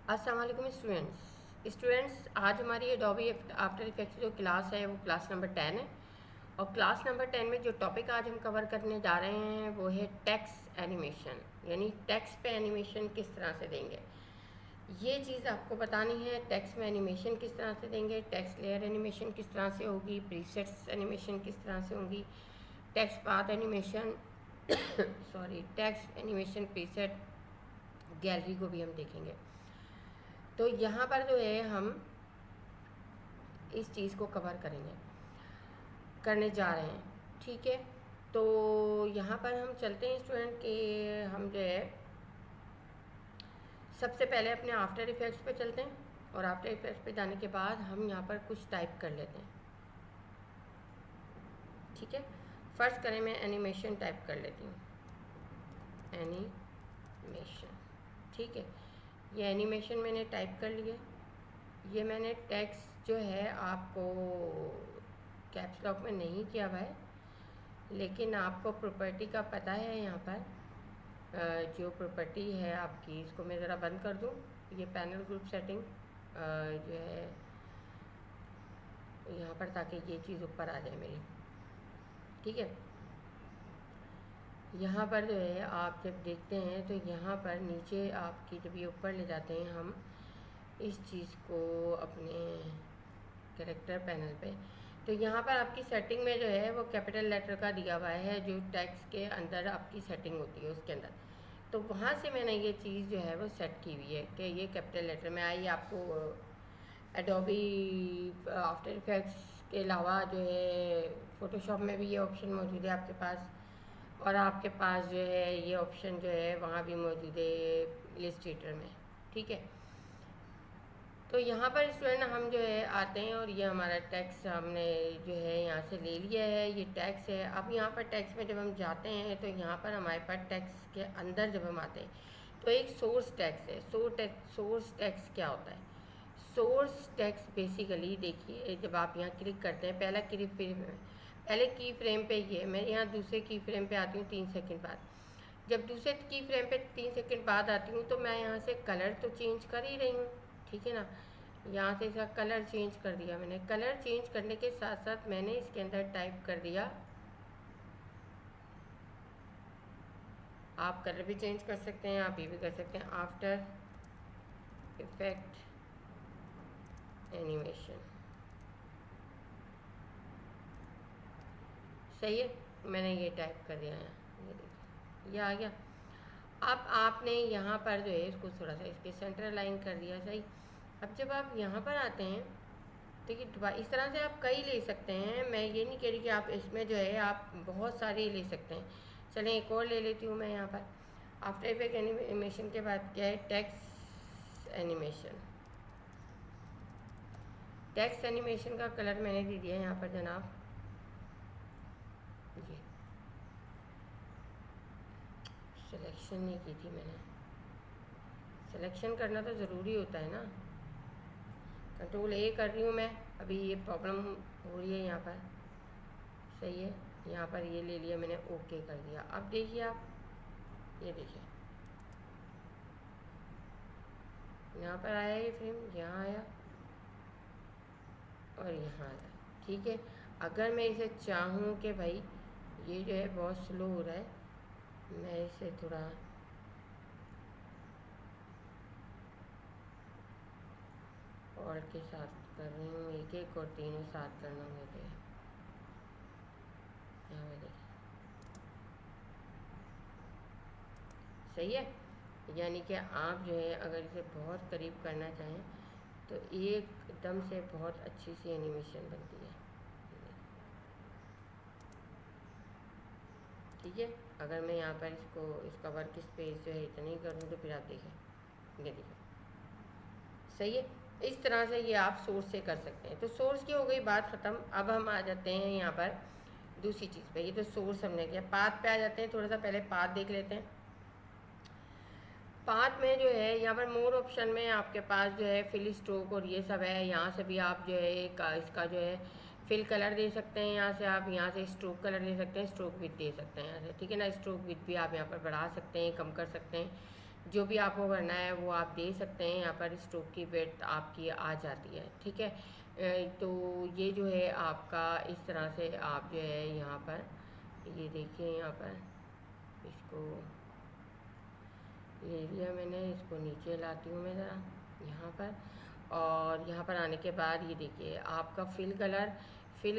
अस्सलाम वालेकुम स्टूडेंट्स, आज हमारी एडोबी आफ्टर इफेक्ट्स जो क्लास है वो क्लास नंबर 10 है। और क्लास नंबर 10 में जो टॉपिक आज हम कवर करने जा रहे हैं वो है टेक्स्ट एनिमेशन, यानी टेक्स्ट पे एनिमेशन किस तरह से देंगे। ये चीज़ आपको बतानी है, टेक्स्ट में एनिमेशन किस तरह से देंगे, टेक्स्ट लेयर एनिमेशन किस तरह से होगी, प्रीसेट्स एनिमेशन किस तरह से होगी, text path animation sorry text animation preset gallery को भी हम देखेंगे। तो यहाँ पर जो है हम इस चीज़ को कवर करने जा रहे हैं, ठीक है। तो यहाँ पर हम चलते हैं स्टूडेंट के, हम जो है सबसे पहले अपने आफ्टर इफेक्ट्स पे चलते हैं और आफ्टर इफेक्ट्स पे जाने के बाद हम यहाँ पर कुछ टाइप कर लेते हैं, ठीक है। फर्स्ट करें, मैं एनिमेशन टाइप कर लेती हूँ, एनिमेशन, ठीक है। ये एनिमेशन मैंने टाइप कर लिया। ये मैंने टेक्स्ट जो है आपको कैप्स लॉक में नहीं किया हुआ है, लेकिन आपको प्रॉपर्टी का पता है। यहाँ पर जो प्रॉपर्टी है आपकी, इसको मैं ज़रा बंद कर दूँ। ये पैनल ग्रुप सेटिंग जो है यहाँ पर, ताकि ये चीज़ ऊपर आ जाए मेरी, ठीक है। यहाँ पर जो है आप जब देखते हैं तो यहाँ पर नीचे आपकी जब ये ऊपर ले जाते हैं हम इस चीज़ को अपने कैरेक्टर पैनल पे, तो यहाँ पर आपकी सेटिंग में जो है वो कैपिटल लेटर का दिया हुआ है, जो टेक्स्ट के अंदर आपकी सेटिंग होती है उसके अंदर। तो वहाँ से मैंने ये चीज़ जो है वो सेट की हुई है कि ये कैपिटल लेटर में आई। आपको एडोबी आफ्टर इफेक्ट्स के अलावा जो है फ़ोटोशॉप में भी ये ऑप्शन मौजूद है आपके पास, और आपके पास जो है ये ऑप्शन जो है वहाँ भी मौजूद है इलस्ट्रेटर में, ठीक है। तो यहाँ पर स्टूडेंट हम जो है आते हैं और ये हमारा टैक्स हमने जो है यहाँ से ले लिया है, ये टैक्स है। अब यहाँ पर टैक्स में जब हम जाते हैं तो यहाँ पर हमारे पास टैक्स के अंदर जब हम आते हैं तो एक सोर्स टैक्स है। सोर्स टैक्स क्या होता है? सोर्स टैक्स बेसिकली देखिए, जब आप यहाँ क्लिक करते हैं पहले की फ्रेम पे ये, मैं यहाँ दूसरे की फ्रेम पे आती हूँ 3 सेकंड बाद। जब दूसरे की फ्रेम पे 3 सेकंड बाद आती हूँ तो मैं यहाँ से कलर तो चेंज कर ही रही हूँ, ठीक है ना। यहाँ से इसका कलर चेंज कर दिया मैंने। कलर चेंज करने के साथ साथ मैंने इसके अंदर टाइप कर दिया, आप कलर भी चेंज कर सकते हैं, आप ये भी कर सकते हैं, आफ्टर इफेक्ट एनिमेशन, सही है। मैंने ये टाइप कर दिया है, ये देखिए ये आ गया। अब आपने यहाँ पर जो है इसको थोड़ा सा इसके सेंटर लाइन कर दिया, सही। अब जब आप यहाँ पर आते हैं तो ये इस तरह से आप कई ले सकते हैं। मैं ये नहीं कह रही कि आप इसमें जो है आप बहुत सारे ले सकते हैं। चलें एक और ले लेती हूँ मैं यहाँ पर। आफ्टर इफेक्ट एनिमेशन के बाद क्या है? Text animation. टेक्स्ट एनिमेशन का कलर मैंने दे दिया है यहाँ पर जनाब, ये सिलेक्शन नहीं की थी मैंने। सिलेक्शन करना तो ज़रूरी होता है ना। कंट्रोल ए कर रही हूँ मैं, अभी ये प्रॉब्लम हो रही है यहाँ पर, सही है। यहाँ पर ये ले लिया मैंने, ओके कर दिया। अब देखिए आप, ये देखिए यहाँ पर आया ये फ्रेम, यहाँ आया और यहाँ आया, ठीक है। अगर मैं इसे चाहूँ कि भाई ये जो है बहुत स्लो हो रहा है, मैं इसे थोड़ा और के साथ कर रही हूँ, एक एक और तीनों साथ करना मुझे। यहाँ पे देखिए, सही है। यानी कि आप जो है अगर इसे बहुत करीब करना चाहें तो एकदम से बहुत अच्छी सी एनिमेशन बनती है, ठीक है। अगर मैं यहाँ पर इसका वर्क स्पेस जो है इतना ही करूँ तो फिर आप देखें, ये देखिए, सही है। इस तरह से ये आप सोर्स से कर सकते हैं। तो सोर्स की हो गई बात ख़त्म। अब हम आ जाते हैं यहाँ पर दूसरी चीज़ पे। ये तो सोर्स हमने किया, पाथ पे आ जाते हैं। थोड़ा सा पहले पाथ देख लेते हैं। पाथ में जो है यहाँ पर मोर ऑप्शन में आपके पास जो है फिल स्ट्रोक और ये सब है। यहाँ से भी आप जो है इसका जो है फिल कलर दे सकते हैं। यहाँ से आप यहाँ से स्ट्रोक कलर दे सकते हैं, स्ट्रोक विथ दे सकते हैं यहाँ से, ठीक है ना। स्ट्रोक विथ भी आप यहाँ पर बढ़ा सकते हैं, कम कर सकते हैं। जो भी आपको करना है वो आप दे सकते हैं। यहाँ पर स्ट्रोक की विड्थ आपकी आ जाती है, ठीक है। तो ये जो है आपका इस तरह से आप जो है यहाँ पर ये देखिए, यहाँ पर इसको ले लिया मैंने, इसको नीचे लाती हूँ मैं ज़रा यहाँ पर। और यहाँ पर आने के बाद ये देखिए आपका फिल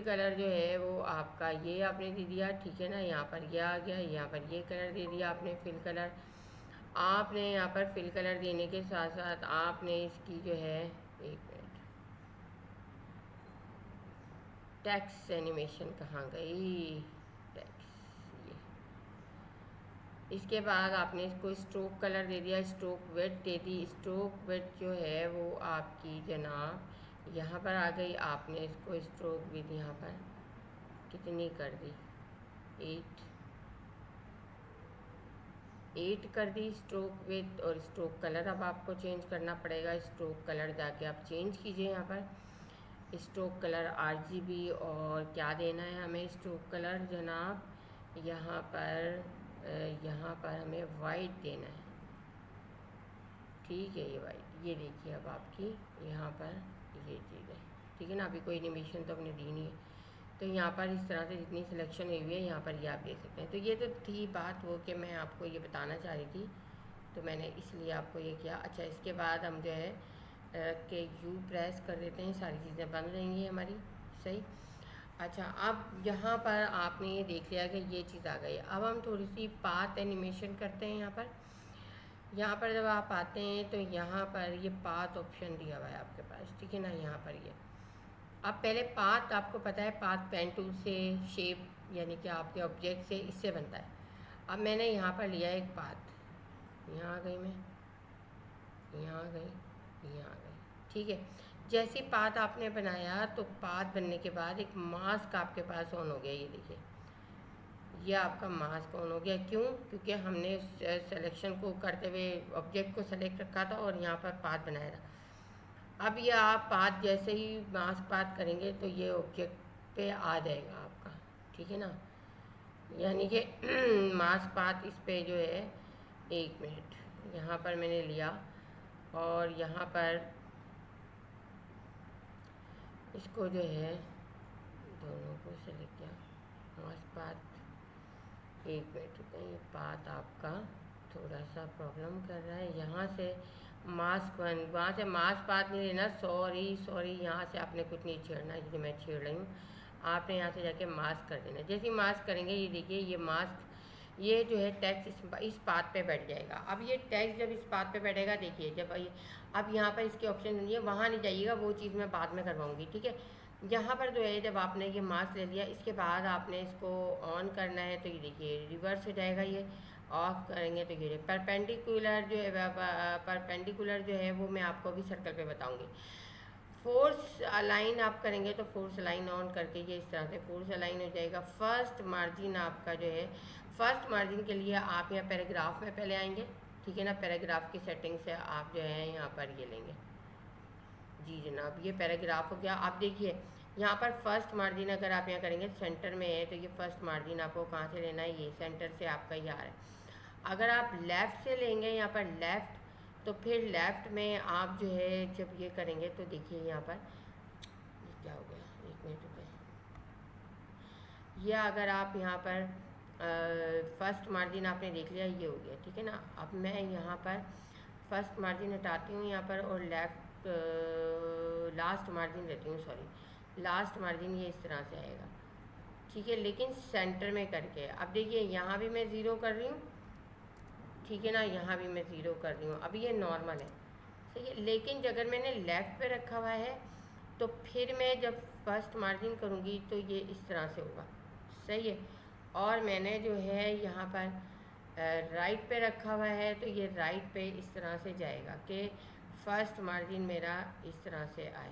कलर जो है वो आपका ये आपने दे दिया, ठीक है ना। यहाँ पर ये आ गया, यहाँ पर ये कलर दे दिया आपने फिल कलर। आपने यहाँ पर फिल कलर देने के साथ साथ आपने इसकी जो है, एक मिनट, टेक्स्ट एनिमेशन कहाँ गई, टेक्स्ट ये, इसके बाद आपने इसको स्ट्रोक कलर दे दिया, स्ट्रोक विड्थ दे दी। स्ट्रोक विड्थ जो है वो आपकी जनाब यहाँ पर आ गई। आपने इसको स्ट्रोक विड्थ यहाँ पर कितनी कर दी, 8 कर दी स्ट्रोक विड्थ। और स्ट्रोक कलर अब आपको चेंज करना पड़ेगा। स्ट्रोक कलर जाके आप चेंज कीजिए यहाँ पर स्ट्रोक कलर RGB। और क्या देना है हमें स्ट्रोक कलर जनाब, यहाँ पर हमें वाइट देना है, ठीक है। ये वाइट, ये देखिए अब आपकी यहाँ पर ये चीज़ है, ठीक है ना। अभी कोई एनिमेशन तो हमने दी नहीं है, तो यहाँ पर इस तरह से जितनी सिलेक्शन हुई है यहाँ पर ये आप दे सकते हैं। तो ये तो थी बात वो कि मैं आपको ये बताना चाह रही थी, तो मैंने इसलिए आपको ये किया। अच्छा, इसके बाद हम जो है कि यू प्रेस कर देते हैं, सारी चीज़ें बन रहेंगी हमारी, सही। अच्छा, अब यहाँ पर आपने ये देख लिया कि ये चीज़ आ गई। अब हम थोड़ी सी पाथ एनिमेशन करते हैं। यहाँ पर जब आप आते हैं तो यहाँ पर ये पाथ ऑप्शन दिया हुआ है आपके पास, ठीक है ना। यहाँ पर ये अब पहले पाथ आपको पता है, पाथ पेन टूल से शेप यानी कि आपके ऑब्जेक्ट से इससे बनता है। अब मैंने यहाँ पर लिया एक पाथ, यहाँ आ गई मैं, यहाँ आ गई, यहाँ आ गई, ठीक है। जैसे पाथ आपने बनाया तो पाथ बनने के बाद एक मास्क आपके पास ऑन हो गया, ये देखिए ये आपका मास्क ऑन हो गया। क्यों? क्योंकि हमने सिलेक्शन को करते हुए ऑब्जेक्ट को सेलेक्ट रखा था और यहाँ पर पाथ बनाया था। अब ये आप पाथ जैसे ही मास्क पाथ करेंगे तो ये ऑब्जेक्ट पे आ जाएगा आपका, ठीक है ना। यानी कि मास्क पाथ इस पे जो है, एक मिनट, यहाँ पर मैंने लिया और यहाँ पर इसको जो है दोनों को सेलेक्ट किया, मास्क पाथ, एक मिनट रुकें, ये पाथ आपका थोड़ा सा प्रॉब्लम कर रहा है। यहाँ से मास्क वहाँ से मास्क पाथ नहीं लेना, सॉरी, यहाँ से आपने कुछ नहीं छेड़ना, ये मैं छेड़ रही हूँ। आपने यहाँ से जाके मास्क कर देना। जैसे ही मास्क करेंगे ये देखिए ये मास्क, ये जो है टेक्स्ट इस पाथ पे बैठ जाएगा। अब ये टेक्स्ट जब इस पाथ पे बैठेगा, देखिए जब अब यहाँ पर इसके ऑप्शन है, वहाँ नहीं जाइएगा, वो चीज़ मैं बाद में करवाऊँगी, ठीक है। यहाँ पर जो है जब आपने ये मास्क ले लिया, इसके बाद आपने इसको ऑन करना है तो ये देखिए रिवर्स हो जाएगा। ये ऑफ करेंगे तो ये परपेंडिकुलर जो है, परपेंडिकुलर जो है वो मैं आपको अभी सर्कल पे बताऊँगी। फोर्स अलाइन आप करेंगे तो फोर्स अलाइन ऑन करके ये इस तरह से फोर्स अलाइन हो जाएगा। फर्स्ट मार्जिन आपका जो है, फर्स्ट मार्जिन के लिए आप यहाँ पैराग्राफ में पहले आएंगे, ठीक है ना। पैराग्राफ की सेटिंग से आप जो है यहाँ पर ये लेंगे, जी जनाब, ये पैराग्राफ हो गया। आप देखिए यहाँ पर फर्स्ट मार्जिन अगर आप यहाँ करेंगे सेंटर में है तो ये फर्स्ट मार्जिन आपको कहाँ से लेना है, ये सेंटर से आपका ये आ रहा है। अगर आप लेफ़्ट से लेंगे यहाँ पर लेफ़्ट, तो फिर लेफ़्ट में आप जो है जब ये करेंगे तो देखिए यहाँ पर ये क्या हो गया, एक मिनट रुपये, ये अगर आप यहाँ पर फर्स्ट मार्जिन आपने देख लिया, ये हो गया, ठीक है ना। अब मैं यहाँ पर फर्स्ट मार्जिन हटाती हूँ यहाँ पर और लेफ़्ट लास्ट मार्जिन लेती हूँ, सॉरी लास्ट मार्जिन ये इस तरह से आएगा, ठीक है, लेकिन सेंटर में करके। अब देखिए यहाँ भी मैं ज़ीरो कर रही हूँ, ठीक है ना, यहाँ भी मैं ज़ीरो कर रही हूँ। अभी ये नॉर्मल है, सही है। लेकिन अगर मैंने लेफ़्ट पे रखा हुआ है तो फिर मैं जब फर्स्ट मार्जिन करूँगी तो ये इस तरह से होगा, सही है। और मैंने जो है यहाँ पर राइट पे रखा हुआ है तो ये राइट पे इस तरह से जाएगा कि फर्स्ट मार्जिन मेरा इस तरह से आए,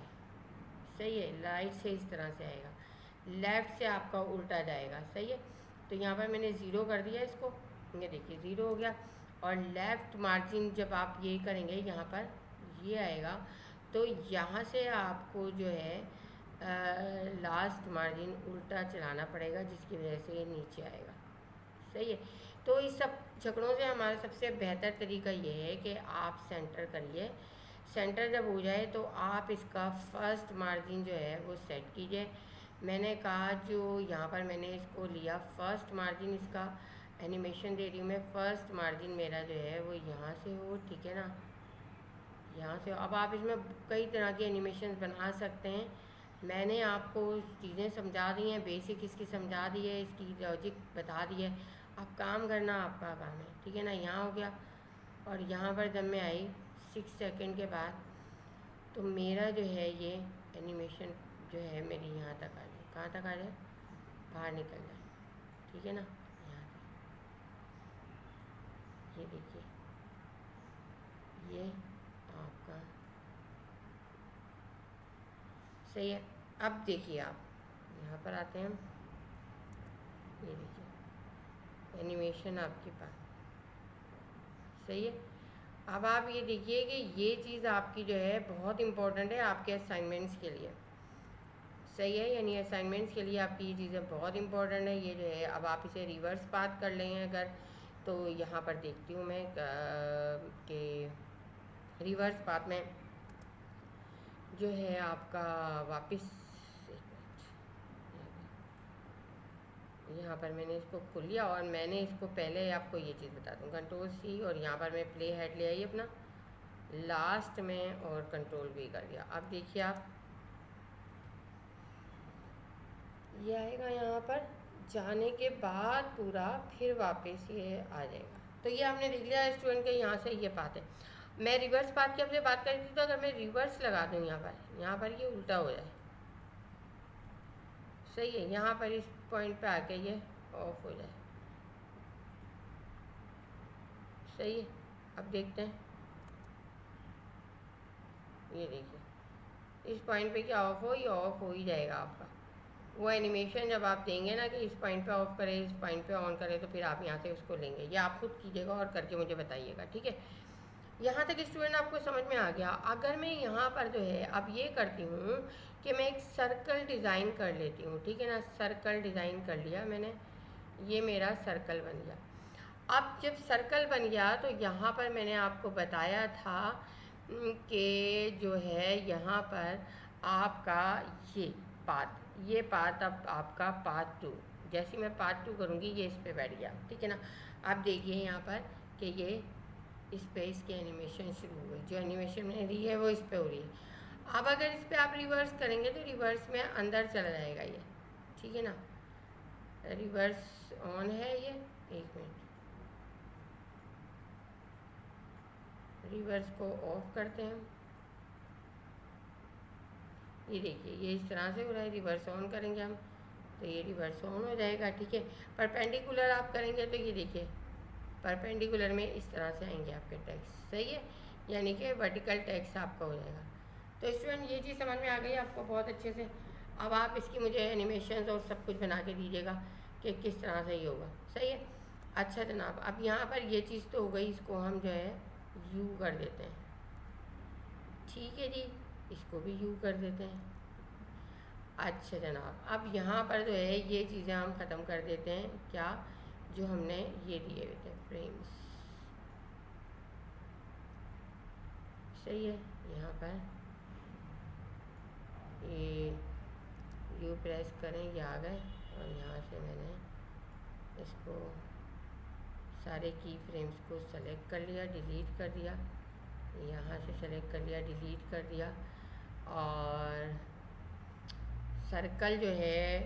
सही है। राइट से इस तरह से आएगा, लेफ़्ट से आपका उल्टा जाएगा, सही है। तो यहाँ पर मैंने ज़ीरो कर दिया इसको, ये देखिए ज़ीरो हो गया। और लेफ़्ट मार्जिन जब आप ये करेंगे यहाँ पर ये आएगा तो यहाँ से आपको जो है लास्ट मार्जिन उल्टा चलाना पड़ेगा, जिसकी वजह से ये नीचे आएगा, सही है। तो इस सब जकड़ों से हमारा सबसे बेहतर तरीका ये है कि आप सेंटर करिए। सेंटर जब हो जाए तो आप इसका फर्स्ट मार्जिन जो है वो सेट कीजिए। मैंने कहा जो यहाँ पर मैंने इसको लिया फर्स्ट मार्जिन, इसका एनिमेशन दे रही हूँ मैं, फर्स्ट मार्जिन मेरा जो है वो यहाँ से हो, ठीक है ना, यहाँ से। अब आप इसमें कई तरह के एनिमेशन बना सकते हैं। मैंने आपको चीज़ें समझा दी हैं, बेसिक इसकी समझा दी है, इसकी लॉजिक बता दी है। अब काम करना आपका काम है, ठीक है ना। यहाँ हो गया, और यहाँ पर जब मैं आई 6 सेकंड के बाद तो मेरा जो है ये एनिमेशन जो है मेरी यहाँ तक आ जाए। कहाँ तक आ जाए? बाहर निकल जाए, ठीक है ना। यहाँ से ये देखिए, ये आपका सही है। अब देखिए आप यहाँ पर आते हैं, ये देखिए एनिमेशन आपके पास सही है। अब आप ये देखिए कि ये चीज़ आपकी जो है बहुत इम्पोर्टेंट है आपके असाइनमेंट्स के लिए, सही है। यानी असाइनमेंट्स के लिए आपकी ये चीज़ें बहुत इंपॉर्टेंट है। ये जो है अब आप इसे रिवर्स पाथ कर लें अगर, तो यहाँ पर देखती हूँ मैं कि रिवर्स पाथ में जो है आपका वापस, यहाँ पर मैंने इसको खोल लिया और मैंने इसको पहले आपको ये चीज़ बता दूँ, Ctrl+C और यहाँ पर मैं प्ले हेड ले आई अपना लास्ट में और Ctrl+V कर दिया। अब देखिए आप ये आएगा यहाँ पर जाने के बाद पूरा, फिर वापस ये आ जाएगा। तो ये आपने देख लिया स्टूडेंट के यहाँ से ये बात है। मैं रिवर्स पाथ की आपसे बात करी थी, तो अगर मैं रिवर्स लगा दूँ यहाँ पर ये उल्टा हो जाए, सही है। यहाँ पर इस पॉइंट पे आके ये ऑफ हो जाए, सही है। अब देखते हैं, ये देखिए इस पॉइंट पे क्या ऑफ हो, ये ऑफ हो ही जाएगा आपका। वो एनिमेशन जब आप देंगे ना कि इस पॉइंट पे ऑफ करें, इस पॉइंट पे ऑन करें, तो फिर आप यहाँ से उसको लेंगे। ये आप खुद कीजिएगा और करके मुझे बताइएगा, ठीक है। यहाँ तक स्टूडेंट आपको समझ में आ गया। अगर मैं यहाँ पर जो है अब ये करती हूँ कि मैं एक सर्कल डिज़ाइन कर लेती हूँ, ठीक है ना। सर्कल डिज़ाइन कर लिया मैंने, ये मेरा सर्कल बन गया। अब जब सर्कल बन गया तो यहाँ पर मैंने आपको बताया था कि जो है यहाँ पर आपका ये पाथ अब आपका पाथ 2, जैसे मैं पाथ 2 करूँगी ये इस पर बैठ गया, ठीक है ना। आप देखिए यहाँ पर कि ये इस पे इसकी एनिमेशन शुरू हुई, जो एनिमेशन मैंने दी है वो इस पे हो रही है। अब अगर इस पे आप रिवर्स करेंगे तो रिवर्स में अंदर चला जाएगा ये, ठीक है ना। रिवर्स ऑन है ये, एक मिनट, रिवर्स को ऑफ करते हैं। ये देखिए ये इस तरह से हो रहा है। रिवर्स ऑन करेंगे हम तो ये रिवर्स ऑन हो जाएगा, ठीक है। परपेंडिकुलर आप करेंगे तो ये देखिए परपेंडिकुलर में इस तरह से आएंगे आपके टैक्स, सही है। यानी कि वर्टिकल टैक्स आपका हो जाएगा। तो स्टूडेंट ये चीज़ समझ में आ गई आपको बहुत अच्छे से। अब आप इसकी मुझे एनिमेशन और सब कुछ बना के दीजिएगा कि किस तरह से ये होगा, सही है। अच्छा जनाब, अब यहाँ पर ये चीज़ तो हो गई, इसको हम जो है यू कर देते हैं, ठीक है जी। इसको भी यू कर देते हैं। अच्छा जनाब, अब यहाँ पर जो है ये चीज़ें हम ख़त्म कर देते हैं, क्या, जो हमने ये दिए हुए थे फ्रेम्स, सही है। यहाँ पर ये यू प्रेस करें, ये आ गए, और यहाँ से मैंने इसको सारे की फ्रेम्स को सेलेक्ट कर लिया, डिलीट कर दिया, यहाँ से सेलेक्ट कर लिया, डिलीट कर दिया, और सर्कल जो है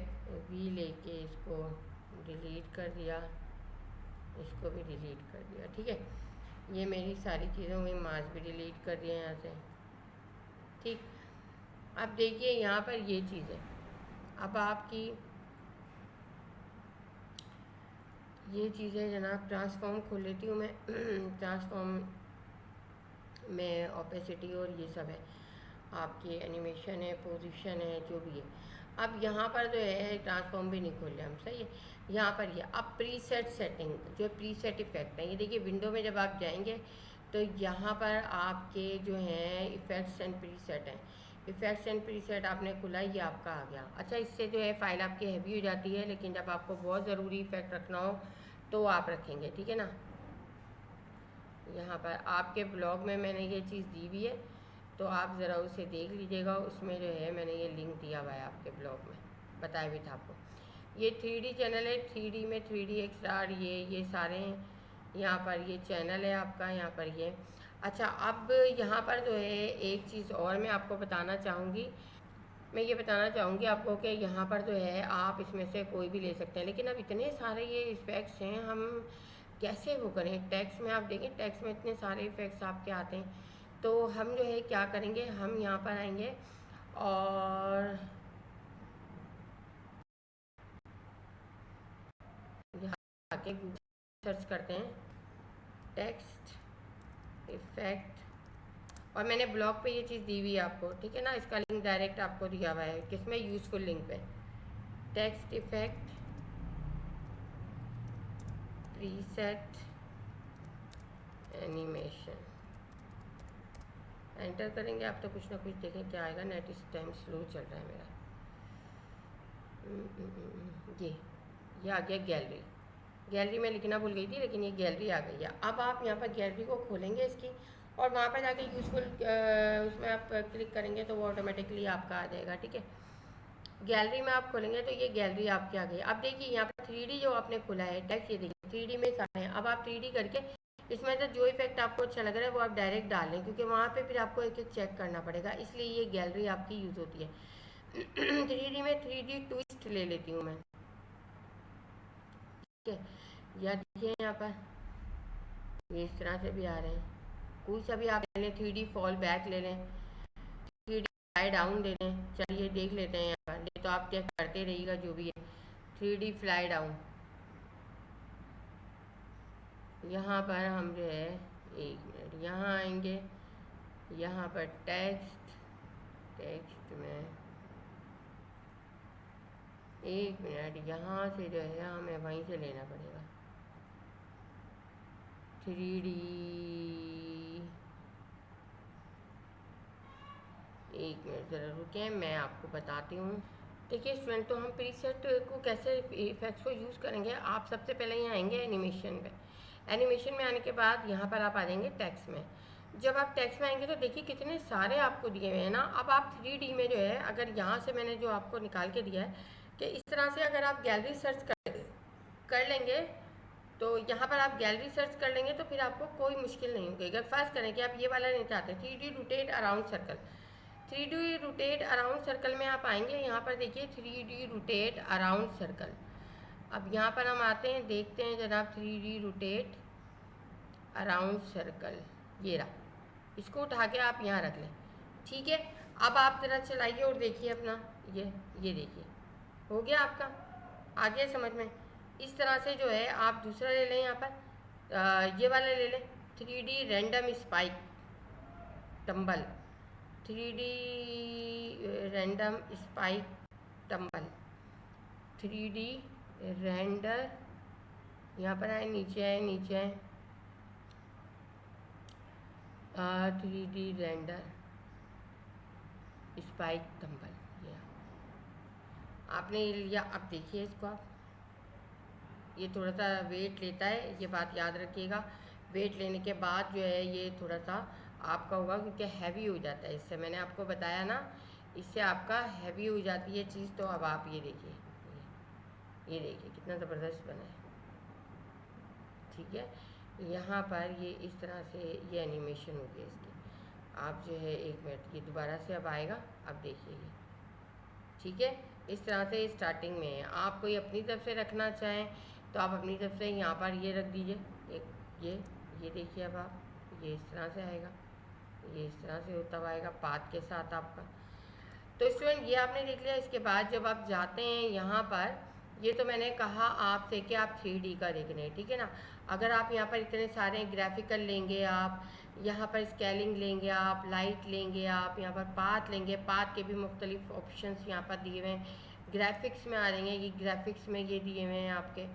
वी लेके इसको डिलीट कर दिया, इसको भी डिलीट कर दिया, ठीक है। ये मेरी सारी चीज़ों में मार्क्स भी डिलीट कर दिया यहाँ से, ठीक। अब देखिए यहाँ पर ये चीज़ है। अब आपकी ये चीज़ें जनाब ट्रांसफॉर्म खोल लेती हूँ मैं ट्रांसफॉर्म में ओपेसिटी और ये सब है, आपकी एनिमेशन है, पोजीशन है, जो भी है। अब यहाँ पर जो है ट्रांसफॉर्म भी नहीं खोल लिया हम, सही है। यहाँ पर ये अब प्रीसेट सेटिंग, जो प्रीसेट इफेक्ट है, ये देखिए विंडो में जब आप जाएंगे तो यहाँ पर आपके जो हैं इफ़ेक्ट्स एंड प्रीसेट हैं। इफ़ेक्ट्स एंड प्रीसेट आपने खुला, ये आपका आ गया। अच्छा, इससे जो है फ़ाइल आपकी हैवी हो जाती है, लेकिन जब आपको बहुत ज़रूरी इफ़ेक्ट रखना हो तो आप रखेंगे, ठीक है ना। यहाँ पर आपके ब्लॉग में मैंने ये चीज़ दी हुई है, तो आप ज़रा उसे देख लीजिएगा। उसमें जो है मैंने ये लिंक दिया हुआ है आपके ब्लॉग में, बताया भी था आपको। ये 3D चैनल है, 3D में 3D एक्सट्रार ये सारे हैं। यहाँ पर ये चैनल है आपका, यहाँ पर ये। अच्छा, अब यहाँ पर जो है एक चीज़ और मैं आपको बताना चाहूँगी। मैं ये बताना चाहूँगी आपको कि यहाँ पर जो है आप इसमें से कोई भी ले सकते हैं, लेकिन अब इतने सारे ये इफ़ेक्ट्स हैं, हम कैसे वो करें। टैक्स में आप देखें, टैक्स में इतने सारे इफ़ेक्ट्स आपके आते हैं, तो हम जो है क्या करेंगे, हम यहाँ पर आएंगे और यहाँ आके सर्च करते हैं टेक्स्ट इफ़ेक्ट, और मैंने ब्लॉग पे ये चीज़ दी हुई है आपको, ठीक है ना। इसका लिंक डायरेक्ट आपको दिया हुआ है, किसमें, यूज़फुल लिंक पे। Text effect preset animation enter करेंगे आप, तो कुछ ना कुछ देखें क्या आएगा। नेट इस टाइम स्लो चल रहा है मेरा। ये आ गया गैलरी। गैलरी में लिखना भूल गई थी, लेकिन ये गैलरी आ गई है। अब आप यहाँ पर गैलरी को खोलेंगे इसकी, और वहाँ पर जाके यूज़फुल उसमें आप क्लिक करेंगे तो वो ऑटोमेटिकली आपका आ जाएगा, ठीक है। गैलरी में आप खोलेंगे तो ये गैलरी आपकी आ गई। अब देखिए यहाँ पर 3D जो आपने खोला है टेक्स्ट, ये देखिए 3D में सारे हैं। अब आप 3D करके इसमें से जो इफेक्ट आपको अच्छा लग रहा है वो आप डायरेक्ट डाल लें, क्योंकि वहाँ पे फिर आपको एक एक चेक करना पड़ेगा, इसलिए ये गैलरी आपकी यूज़ होती है। 3D में 3D ट्विस्ट ले लेती हूँ मैं, ठीक है। या देखिए यहाँ पर ये इस तरह से भी आ रहे हैं, कोई सा भी आप ले लें। 3D फॉल बैक ले लें, 3D फ्लाई डाउन ले लें। चलिए देख लेते हैं यहाँ पर, नहीं तो आप चेक करते रहिएगा जो भी है। 3D फ्लाई डाउन, यहाँ पर हम जो है, एक मिनट, यहाँ आएंगे, यहाँ पर टेक्स्ट में एक मिनट, यहाँ से जो है हमें वहीं से लेना पड़ेगा। 3D, एक मिनट ज़रा रुकें, मैं आपको बताती हूँ। देखिए स्टूडेंट, तो हम प्रीसेट को कैसे इफेक्ट्स को यूज़ करेंगे। आप सबसे पहले यहाँ आएंगे एनिमेशन में। एनिमेशन में आने के बाद यहाँ पर आप आ जाएंगे टेक्स्ट में। जब आप टेक्स्ट में आएंगे तो देखिए कितने सारे आपको दिए हुए हैं ना। अब आप 3D में जो है, अगर यहाँ से मैंने जो आपको निकाल के दिया है कि इस तरह से अगर आप गैलरी सर्च कर लेंगे, तो यहाँ पर आप गैलरी सर्च कर लेंगे तो फिर आपको कोई मुश्किल नहीं होगी। अगर फर्स्ट करें कि आप ये वाला नहीं चाहते, 3D rotate around circle, 3D rotate around circle में आप आएंगे। यहाँ पर देखिए 3D रोटेट अराउंड सर्कल। अब यहाँ पर हम आते हैं, देखते हैं जनाब 3D रोटेट अराउंड सर्कल, ये रहा। इसको उठा के आप यहाँ रख लें, ठीक है। अब आप ज़रा चलाइए और देखिए अपना, ये देखिए हो गया आपका, आ गया समझ में। इस तरह से जो है आप दूसरा ले लें, यहाँ पर ये वाला ले लें, 3D random spike tumble, 3D random spike tumble, 3D render, यहाँ पर आए, नीचे आए, नीचे आए, 3D रेंडर स्पाइक टम्बल, ये आपने लिया। अब देखिए इसको आप, ये थोड़ा सा वेट लेता है, ये बात याद रखिएगा। वेट लेने के बाद जो है ये थोड़ा सा आपका होगा, क्योंकि हैवी हो जाता है इससे, मैंने आपको बताया ना, इससे आपका हैवी हो जाती है चीज़। तो अब आप ये देखिए, ये देखिए कितना ज़बरदस्त बना है, ठीक है। यहाँ पर ये इस तरह से ये एनिमेशन हो गया इसकी। आप जो है एक मिनट, ये दोबारा से अब आएगा, अब देखिए ये, ठीक है। इस तरह से स्टार्टिंग में है। आप कोई अपनी तरफ से रखना चाहें तो आप अपनी तरफ से यहाँ पर ये रख दीजिए, एक ये देखिए। अब आप ये इस तरह से आएगा, ये इस तरह से होता हुआ आएगा पाथ के साथ आपका। तो स्टूडेंट ये आपने देख लिया। इसके बाद जब आप जाते हैं यहाँ पर, ये तो मैंने कहा आपसे कि आप 3D का देख रहे हैं, ठीक है ना। अगर आप यहाँ पर इतने सारे ग्राफिकल लेंगे, आप यहाँ पर स्केलिंग लेंगे, आप लाइट लेंगे, आप यहाँ पर पाथ लेंगे, पाथ के भी मुख्तलिफ ऑप्शंस यहाँ पर दिए हुए हैं। ग्राफिक्स में आ जाएंगे, ये ग्राफिक्स में ये दिए हुए हैं आपके,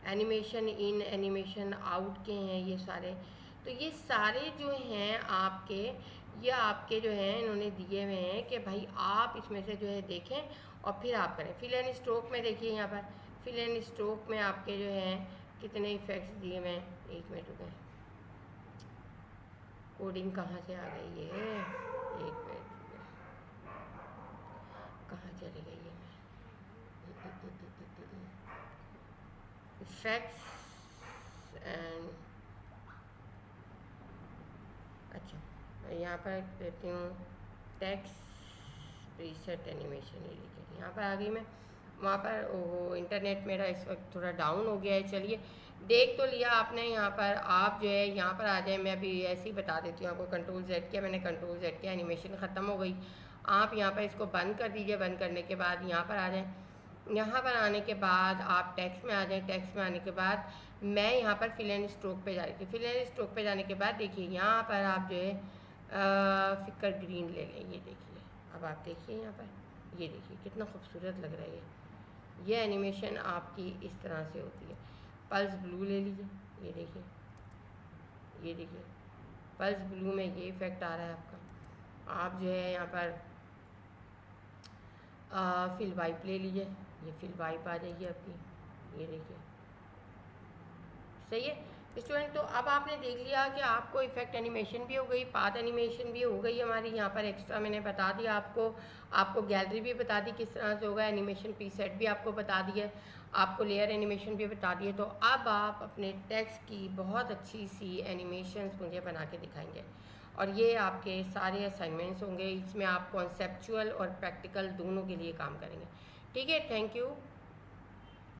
एनिमेशन इन, एनिमेशन आउट के हैं ये सारे। तो ये सारे जो हैं आपके, ये आपके जो हैं इन्होंने दिए हुए हैं कि भाई आप इसमें से जो है देखें और फिर आप करें। फिल एंड स्ट्रोक में देखिए, यहाँ पर फिल एंड स्ट्रोक में आपके जो हैं कितने इफेक्ट्स दिए हुए हैं। एक मिनट रुकें, कोडिंग कहाँ से आ गई है, एक मिनट, कहाँ चली गई है? इफेक्ट्स एंड, अच्छा यहाँ पर देती हूँ टेक्स्ट प्रीसेट एनिमेशन, ये देखिए यहाँ पर आ गई मैं। वहाँ पर वो इंटरनेट मेरा इस वक्त थोड़ा डाउन हो गया है। चलिए देख तो लिया आपने। यहाँ पर आप जो है यहाँ पर आ जाए, मैं अभी ऐसे ही बता देती हूँ आपको। कंट्रोल जेड किया मैंने, कंट्रोल जेड किया, एनिमेशन ख़त्म हो गई। आप यहाँ पर इसको बंद कर दीजिए। बंद करने के बाद यहाँ पर आ जाएँ। यहाँ पर आने के बाद आप टेक्स्ट में आ जाएँ। टेक्स्ट में आने के बाद मैं यहाँ पर फिल एंड स्ट्रोक पे जा रही थी। फिल एंड स्ट्रोक पे जाने के बाद देखिए यहाँ पर आप जो है फिकर ग्रीन ले लें, ये देखिए। अब आप देखिए यहाँ पर, ये देखिए कितना खूबसूरत लग रहा है ये एनिमेशन आपकी इस तरह से होती है। पल्स ब्लू ले लीजिए, ये देखिए, ये देखिए पल्स ब्लू में ये इफ़ेक्ट आ रहा है आपका। आप जो है यहाँ पर फिल वाइप ले लीजिए, ये फिल वाइप आ जाएगी आपकी, ये देखिए। सही है स्टूडेंट। तो अब आपने देख लिया कि आपको इफेक्ट एनिमेशन भी हो गई, पाथ एनिमेशन भी हो गई हमारी। यहाँ पर एक्स्ट्रा मैंने बता दिया आपको गैलरी भी बता दी किस तरह से होगा, एनिमेशन प्रीसेट भी आपको बता दिया, आपको लेयर एनिमेशन भी बता दिए। तो अब आप अपने टेक्स्ट की बहुत अच्छी सी एनिमेशंस मुझे बना के दिखाएंगे, और ये आपके सारे असाइनमेंट्स होंगे। इसमें आप कॉन्सेप्चुअल और प्रैक्टिकल दोनों के लिए काम करेंगे। ठीक है, थैंक यू।